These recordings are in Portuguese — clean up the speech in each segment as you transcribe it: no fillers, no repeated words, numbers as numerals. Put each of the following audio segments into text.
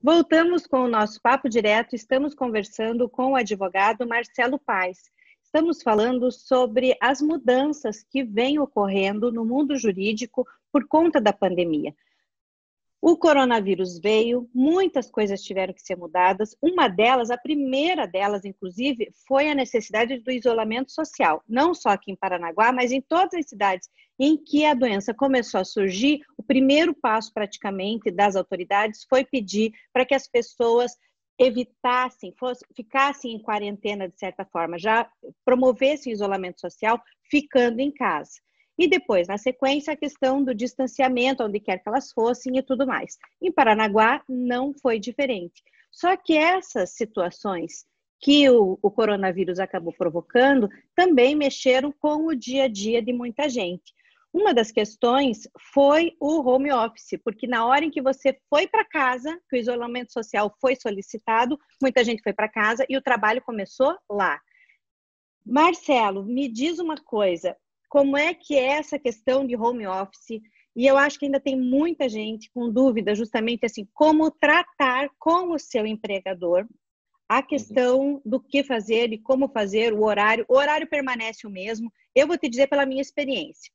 Voltamos com o nosso papo direto, estamos conversando com o advogado Marcelo Paes. Estamos falando sobre as mudanças que vêm ocorrendo no mundo jurídico por conta da pandemia. O coronavírus veio, muitas coisas tiveram que ser mudadas. Uma delas, a primeira delas, inclusive, foi a necessidade do isolamento social. Não só aqui em Paranaguá, mas em todas as cidades em que a doença começou a surgir, o primeiro passo, praticamente, das autoridades foi pedir para que as pessoas evitassem, ficassem em quarentena, de certa forma, já promovessem o isolamento social ficando em casa. E depois, na sequência, a questão do distanciamento, onde quer que elas fossem e tudo mais. Em Paranaguá, não foi diferente. Só que essas situações que o coronavírus acabou provocando também mexeram com o dia a dia de muita gente. Uma das questões foi o home office, porque na hora em que você foi para casa, que o isolamento social foi solicitado, muita gente foi para casa e o trabalho começou lá. Marcelo, me diz uma coisa. Como é que é essa questão de home office? E eu acho que ainda tem muita gente com dúvida justamente assim, como tratar com o seu empregador a questão do que fazer e como fazer, o horário permanece o mesmo. Eu vou te dizer pela minha experiência.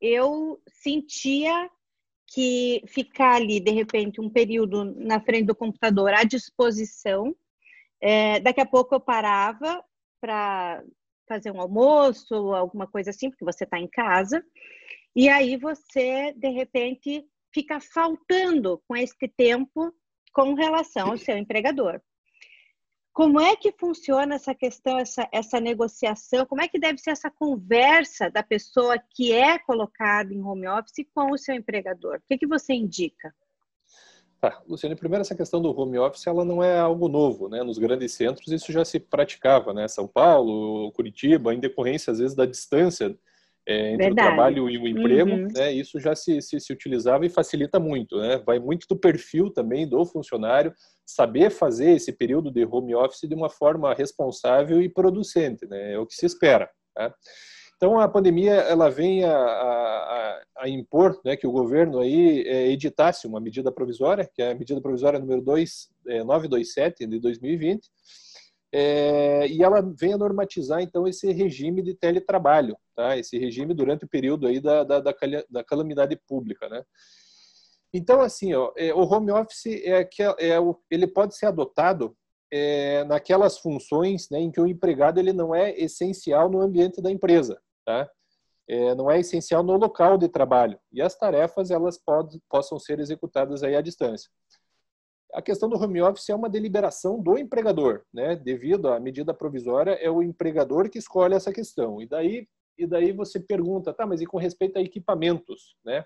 Eu sentia que ficar ali, de repente, um período na frente do computador à disposição, daqui a pouco eu parava para fazer um almoço ou alguma coisa assim, porque você está em casa, e aí você, de repente, fica faltando com este tempo com relação ao seu empregador. Como é que funciona essa questão, essa negociação? Como é que deve ser essa conversa da pessoa que é colocada em home office com o seu empregador? O que você indica? Tá, Luciane, primeiro essa questão do home office, ela não é algo novo, né? Nos grandes centros isso já se praticava, né? São Paulo, Curitiba, em decorrência às vezes da distância entre o trabalho e o emprego, né? Isso já se utilizava e facilita muito, né? Vai muito do perfil também do funcionário saber fazer esse período de home office de uma forma responsável e producente, né? É o que se espera, tá? Então, a pandemia ela vem a impor, né, que o governo aí editasse uma medida provisória, que é a medida provisória número 927 de 2020, e ela vem a normatizar, então, esse regime de teletrabalho, tá? Esse regime durante o período aí da calamidade pública, né? Então, assim, ó, o home office ele pode ser adotado naquelas funções, né, em que o empregado ele não é essencial no ambiente da empresa, tá? Não é essencial no local de trabalho e as tarefas elas possam ser executadas aí à distância. A questão do home office é uma deliberação do empregador, né? Devido à medida provisória é o empregador que escolhe essa questão. E daí você pergunta, tá? Mas e com respeito a equipamentos, né?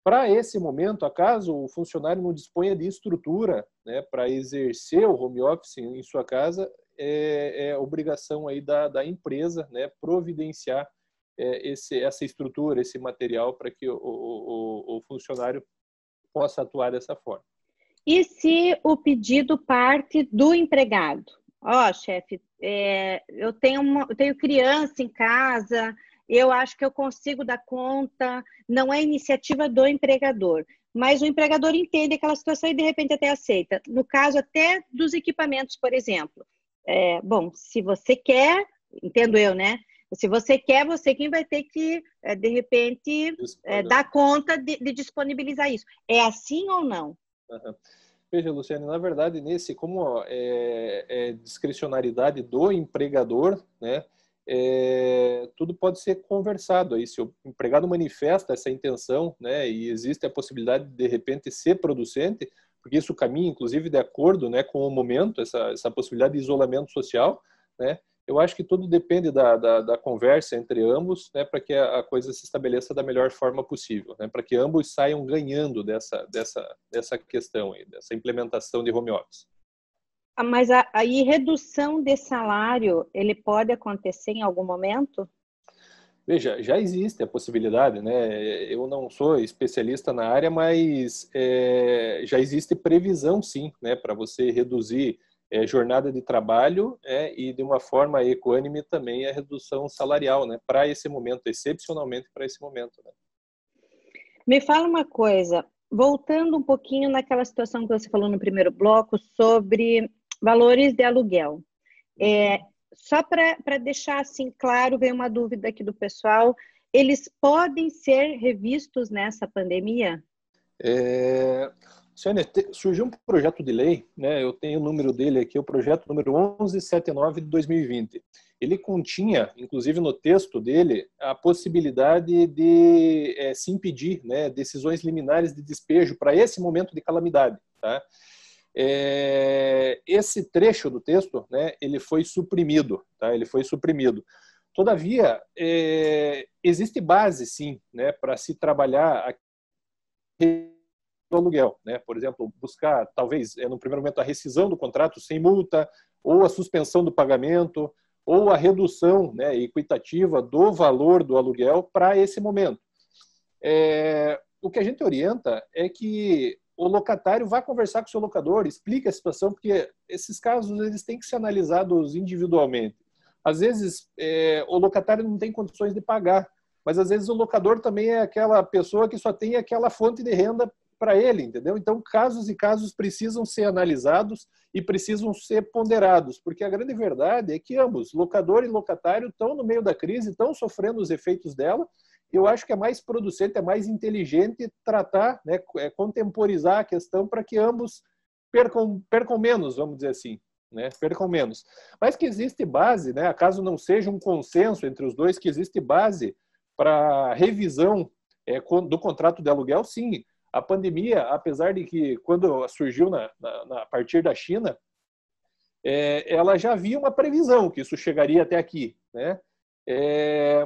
Para esse momento, acaso o funcionário não disponha de estrutura, né, para exercer o home office em sua casa, é obrigação aí da empresa, né, providenciar essa estrutura, esse material para que o funcionário possa atuar dessa forma. E se o pedido parte do empregado? Chefe, eu tenho criança em casa, eu acho que eu consigo dar conta, não é iniciativa do empregador, mas o empregador entende aquela situação e de repente até aceita. No caso até dos equipamentos, por exemplo. Bom, se você quer, entendo eu, né? Se você quer, você quem vai ter que, de repente, dar conta de disponibilizar isso. É assim ou não? Uhum. Veja, Luciane, na verdade, como é discricionariedade do empregador, né, tudo pode ser conversado. Aí, se o empregado manifesta essa intenção, né, e existe a possibilidade de repente, ser producente, porque isso caminha, inclusive, de acordo, né, com o momento, essa possibilidade de isolamento social, né, eu acho que tudo depende da conversa entre ambos, né, para que a coisa se estabeleça da melhor forma possível, né, para que ambos saiam ganhando dessa questão, aí, dessa implementação de home office. Mas a redução de salário, ele pode acontecer em algum momento? Veja, já existe a possibilidade, né? Eu não sou especialista na área, mas já existe previsão, sim, né, para você reduzir jornada de trabalho e de uma forma equânime também a redução salarial, né, para esse momento, excepcionalmente para esse momento. Né? Me fala uma coisa, voltando um pouquinho naquela situação que você falou no primeiro bloco sobre valores de aluguel. Só para deixar assim claro, veio uma dúvida aqui do pessoal, eles podem ser revistos nessa pandemia? Surgiu um projeto de lei, né? Eu tenho o número dele aqui, o projeto número 1179 de 2020. Ele continha, inclusive no texto dele, a possibilidade de se impedir, né, decisões liminares de despejo para esse momento de calamidade. Tá? Esse trecho do texto, né, ele foi suprimido. Tá? Ele foi suprimido. Todavia, existe base, sim, né, para se trabalhar do aluguel, né? Por exemplo, buscar, talvez, no primeiro momento, a rescisão do contrato sem multa, ou a suspensão do pagamento, ou a redução, né, equitativa do valor do aluguel para esse momento. O que a gente orienta é que o locatário vá conversar com o seu locador, explique a situação, porque esses casos eles têm que ser analisados individualmente. Às vezes, o locatário não tem condições de pagar, mas às vezes o locador também é aquela pessoa que só tem aquela fonte de renda para ele, entendeu? Então, casos e casos precisam ser analisados e precisam ser ponderados, porque a grande verdade é que ambos, locador e locatário, estão no meio da crise, estão sofrendo os efeitos dela. Eu acho que é mais producente, é mais inteligente tratar, né, contemporizar a questão para que ambos percam menos, vamos dizer assim, né, percam menos. Mas que existe base, né, caso não seja um consenso entre os dois, que existe base para revisão do contrato de aluguel, sim. A pandemia, apesar de que quando surgiu a partir da China, ela já havia uma previsão que isso chegaria até aqui, né?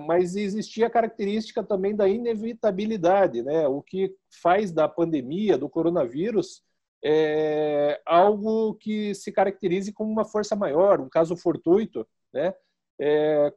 Mas existia a característica também da inevitabilidade, né? O que faz da pandemia, do coronavírus, algo que se caracterize como uma força maior, um caso fortuito, né?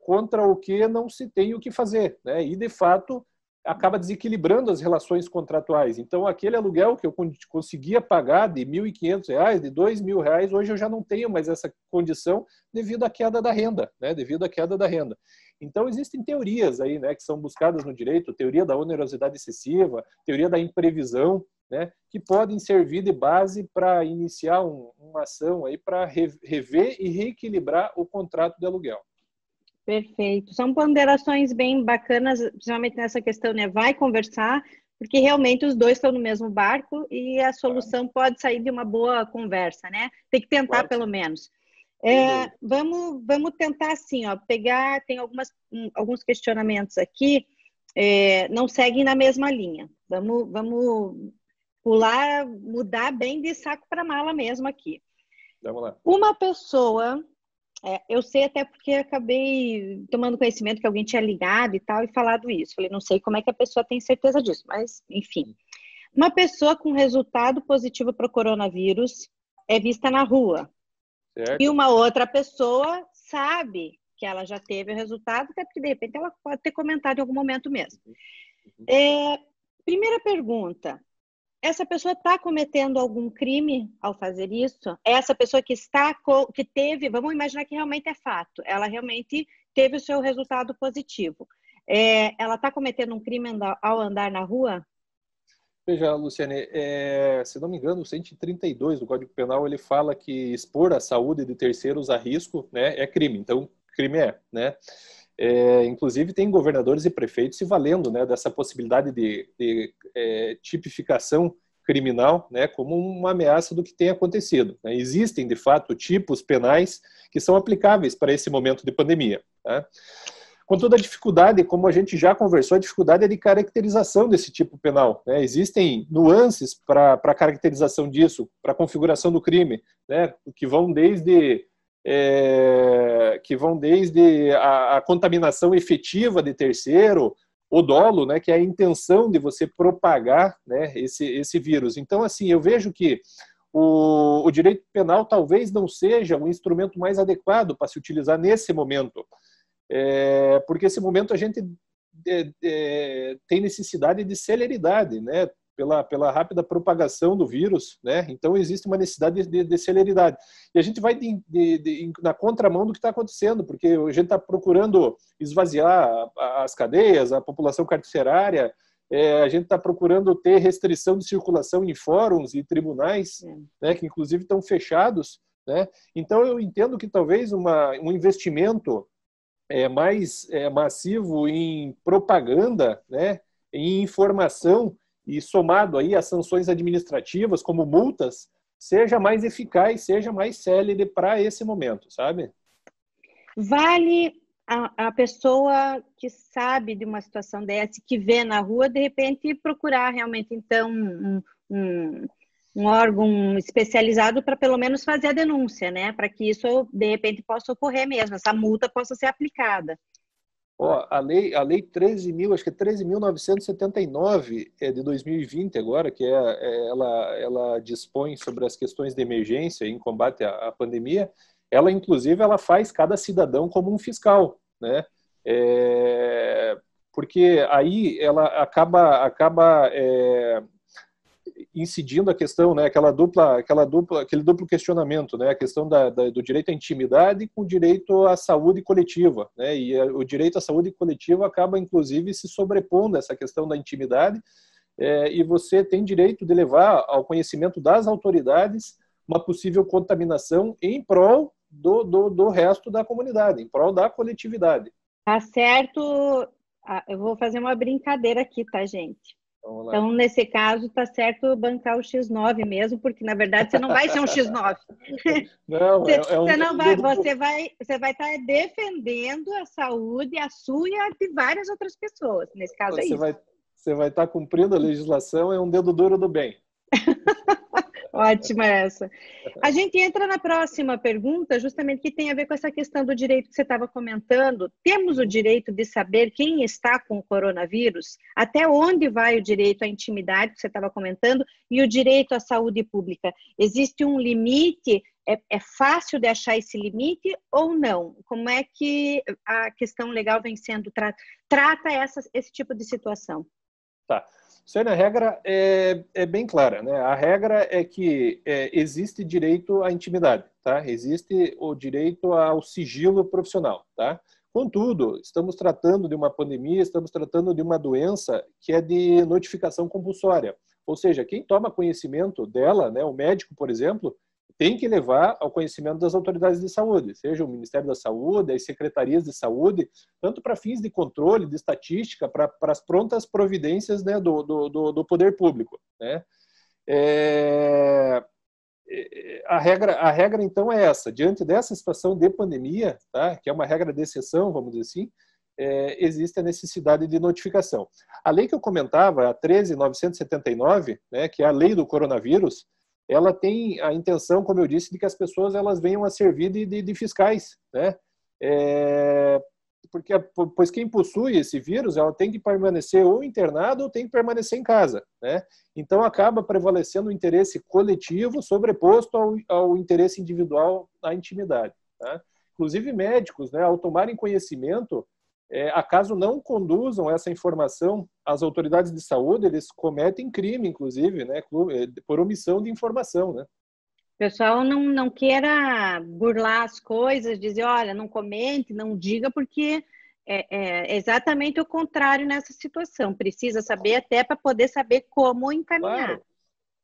Contra o que não se tem o que fazer, né? E, de fato, acaba desequilibrando as relações contratuais. Então, aquele aluguel que eu conseguia pagar de R$ 1.500, de R$ 2.000, hoje eu já não tenho mais essa condição devido à queda da renda, né? Devido à queda da renda. Então, existem teorias aí, né, que são buscadas no direito, teoria da onerosidade excessiva, teoria da imprevisão, né, que podem servir de base para iniciar uma ação aí para rever e reequilibrar o contrato de aluguel. Perfeito. São ponderações bem bacanas, principalmente nessa questão, né? Vai conversar, porque realmente os dois estão no mesmo barco e a solução pode sair de uma boa conversa, né? Tem que tentar, pelo menos. Vamos tentar, assim, ó, tem alguns questionamentos aqui, não seguem na mesma linha. Vamos pular, mudar bem de saco para mala mesmo aqui. Vamos lá. Uma pessoa... eu sei até porque acabei tomando conhecimento que alguém tinha ligado e tal e falado isso. Falei, não sei como é que a pessoa tem certeza disso, mas enfim. Uma pessoa com resultado positivo para o coronavírus é vista na rua. Certo. E uma outra pessoa sabe que ela já teve o resultado, até porque de repente ela pode ter comentado em algum momento mesmo. Primeira pergunta. Essa pessoa está cometendo algum crime ao fazer isso? Essa pessoa que teve, vamos imaginar que realmente é fato, ela realmente teve o seu resultado positivo. Ela está cometendo um crime ao andar na rua? Veja, Luciane, se não me engano, o 132 do Código Penal, ele fala que expor a saúde de terceiros a risco, né, é crime. Então, crime né? Inclusive, tem governadores e prefeitos se valendo, né, dessa possibilidade de tipificação criminal, né, como uma ameaça do que tem acontecido, né? Existem, de fato, tipos penais que são aplicáveis para esse momento de pandemia. Tá? Com toda a dificuldade, como a gente já conversou, a dificuldade é de caracterização desse tipo penal, né? Existem nuances para a caracterização disso, para a configuração do crime, né, que vão desde a contaminação efetiva de terceiro, o dolo, né, que é a intenção de você propagar, né, esse vírus. Então, assim, eu vejo que o direito penal talvez não seja o instrumento mais adequado para se utilizar nesse momento, porque esse momento a gente tem necessidade de celeridade, né, pela rápida propagação do vírus, né? Então existe uma necessidade de celeridade. E a gente vai na contramão do que está acontecendo, porque a gente está procurando esvaziar as cadeias, a população carcerária, a gente está procurando ter restrição de circulação em fóruns e tribunais, né, que inclusive estão fechados, né? Então eu entendo que talvez um investimento mais massivo em propaganda, né, em informação e somado aí às sanções administrativas como multas, seja mais eficaz, seja mais célere para esse momento, sabe? Vale a pessoa que sabe de uma situação dessa, que vê na rua, de repente procurar realmente, então, um órgão especializado para pelo menos fazer a denúncia, né? Para que isso, de repente, possa ocorrer mesmo, essa multa possa ser aplicada. A lei 13.000, acho que é 13.979 de 2020 agora, que ela dispõe sobre as questões de emergência em combate à pandemia. Ela, inclusive, ela faz cada cidadão como um fiscal, né? Porque aí ela acaba incidindo a questão, né, aquele duplo questionamento, né, a questão do direito à intimidade com o direito à saúde coletiva, né, e o direito à saúde coletiva acaba, inclusive, se sobrepondo a essa questão da intimidade, e você tem direito de levar ao conhecimento das autoridades uma possível contaminação em prol do resto da comunidade, em prol da coletividade. Tá certo. Eu vou fazer uma brincadeira aqui, tá, gente? Então, nesse caso, tá certo bancar o X9 mesmo, porque, na verdade, você não vai ser um X9. Não, você vai estar defendendo a saúde, a sua e a de várias outras pessoas. Nesse caso, você vai estar cumprindo a legislação, é um dedo duro do bem. Ótima essa. A gente entra na próxima pergunta, justamente que tem a ver com essa questão do direito que você estava comentando. Temos o direito de saber quem está com o coronavírus? Até onde vai o direito à intimidade que você estava comentando e o direito à saúde pública? Existe um limite? É fácil de achar esse limite ou não? Como é que a questão legal vem sendo trata esse tipo de situação? Tá. Isso aí, na regra, é bem clara, né? A regra é que existe direito à intimidade, tá? Existe o direito ao sigilo profissional, tá? Contudo, estamos tratando de uma pandemia, estamos tratando de uma doença que é de notificação compulsória. Ou seja, quem toma conhecimento dela, né, o médico, por exemplo, tem que levar ao conhecimento das autoridades de saúde, seja o Ministério da Saúde, as secretarias de saúde, tanto para fins de controle, de estatística, para as prontas providências, né, do poder público, né? A regra, então, é essa. Diante dessa situação de pandemia, tá, que é uma regra de exceção, vamos dizer assim, existe a necessidade de notificação. A lei que eu comentava, a 13.979, né, que é a lei do coronavírus, ela tem a intenção, como eu disse, de que as pessoas elas venham a servir de fiscais, né? Pois quem possui esse vírus, ela tem que permanecer ou internado ou tem que permanecer em casa, né? Então acaba prevalecendo o interesse coletivo sobreposto ao interesse individual à intimidade, tá? Inclusive médicos, né, ao tomarem conhecimento, acaso não conduzam essa informação às autoridades de saúde, eles cometem crime, inclusive, né, por omissão de informação, né? O pessoal não queira burlar as coisas, dizer, olha, não comente, não diga, porque é exatamente o contrário nessa situação. Precisa saber até para poder saber como encaminhar. Claro.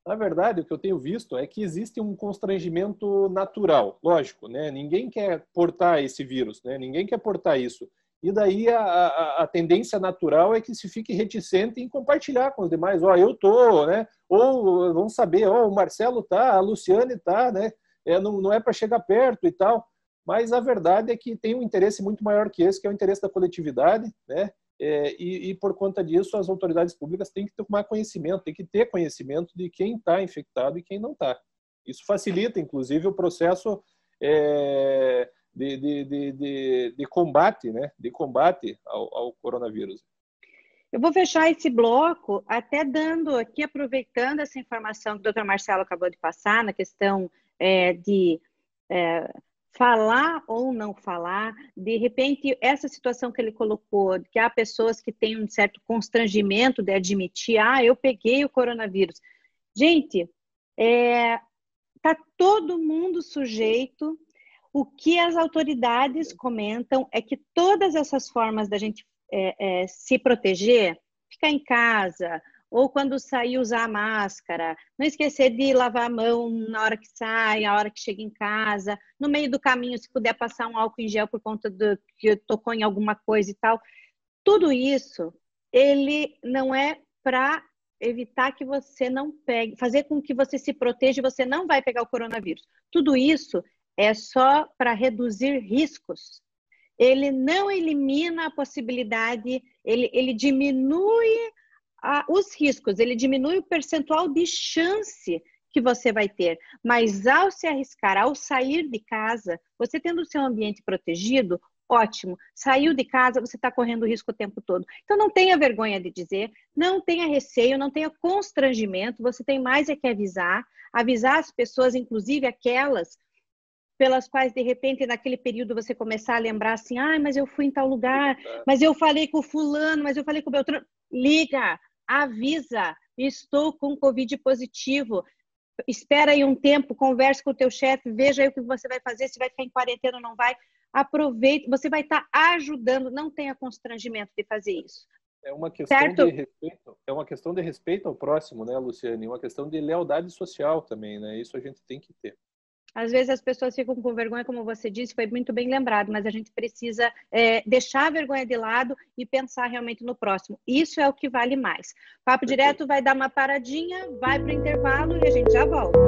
Na verdade, o que eu tenho visto é que existe um constrangimento natural, lógico, né? Ninguém quer portar esse vírus, né? Ninguém quer portar isso. E daí a tendência natural é que se fique reticente em compartilhar com os demais. Eu tô, né? Ou vão saber, o Marcelo tá, a Luciane tá, né? Não é para chegar perto e tal. Mas a verdade é que tem um interesse muito maior que esse, que é o interesse da coletividade, né? E por conta disso, as autoridades públicas têm que tomar conhecimento, têm que ter conhecimento de quem está infectado e quem não está. Isso facilita, inclusive, o processo de combate, né? De combate ao coronavírus. Eu vou fechar esse bloco até dando aqui, aproveitando essa informação que o Dr. Marcelo acabou de passar, na questão de falar ou não falar, de repente, essa situação que ele colocou, que há pessoas que têm um certo constrangimento de admitir, eu peguei o coronavírus. Gente, está todo mundo sujeito. O que as autoridades comentam é que todas essas formas da gente se proteger, ficar em casa, ou quando sair usar a máscara, não esquecer de lavar a mão na hora que sai, na hora que chega em casa, no meio do caminho, se puder passar um álcool em gel por conta do que tocou em alguma coisa e tal. Tudo isso, ele não é para evitar que você não pegue, fazer com que você se proteja e você não vai pegar o coronavírus. Tudo isso é só para reduzir riscos. Ele não elimina a possibilidade, ele diminui os riscos, ele diminui o percentual de chance que você vai ter. Mas ao se arriscar, ao sair de casa, você tendo o seu ambiente protegido, ótimo. Saiu de casa, você está correndo risco o tempo todo. Então não tenha vergonha de dizer, não tenha receio, não tenha constrangimento, você tem mais é que avisar as pessoas, inclusive aquelas pelas quais, de repente, naquele período você começar a lembrar assim, mas eu fui em tal lugar, mas eu falei com o fulano, mas eu falei com o Beltrano. Liga, avisa, estou com Covid positivo, espera aí um tempo, converse com o teu chefe, veja aí o que você vai fazer, se vai ficar em quarentena ou não vai, aproveite, você vai estar ajudando, não tenha constrangimento de fazer isso. É uma questão de respeito, de respeito ao próximo, né, Luciane? Uma questão de lealdade social também, né? Isso a gente tem que ter. Às vezes as pessoas ficam com vergonha, como você disse, foi muito bem lembrado, mas a gente precisa deixar a vergonha de lado e pensar realmente no próximo. Isso é o que vale mais. Papo Direto vai dar uma paradinha, vai para o intervalo e a gente já volta.